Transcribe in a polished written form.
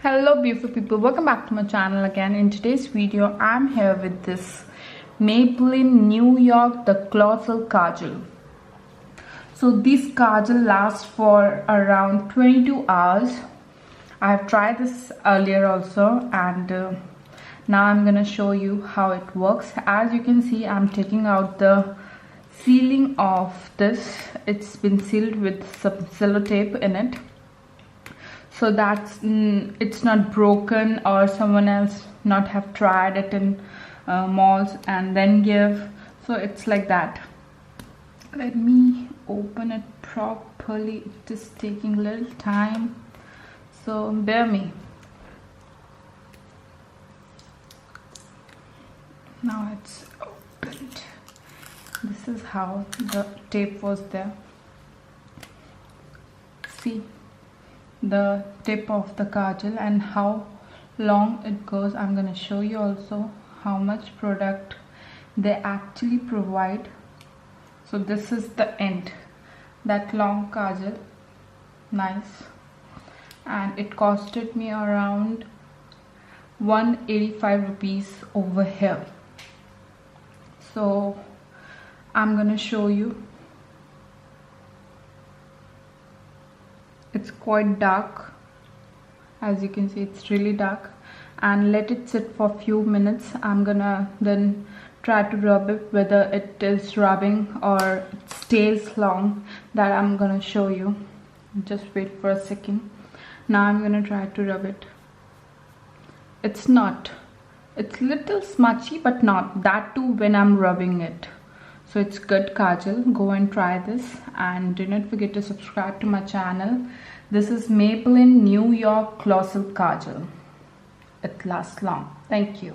Hello beautiful people, welcome back to my channel again. In today's video I'm here with this Maybelline New York the Colossal Kajal. So this kajal lasts for around 22 hours. I have tried this earlier also, and now I'm gonna show you how it works. As you can see, I'm taking out the sealing of this. It's been sealed with some sellotape in it, so that's it's not broken or someone else not have tried it in malls and then give. So it's like that. Let me open it properly. It is taking a little time, so bear me. Now it's opened. This is how the tape was there. See the tip of the kajal and how long it goes. I'm gonna show you also how much product they actually provide. So this is the end, that long kajal, nice, and it costed me around 185 rupees over here. So I'm gonna show you. It's quite dark, as you can see, it's really dark, and let it sit for a few minutes. I'm gonna then try to rub it, whether it is rubbing or it stays long. That I'm gonna show you. Just wait for a second. Now I'm gonna try to rub it. It's little smudgy, but not that too when I'm rubbing it. So it's good kajal. Go and try this, and do not forget to subscribe to my channel. This is Maybelline New York Colossal Kajal. It lasts long. Thank you.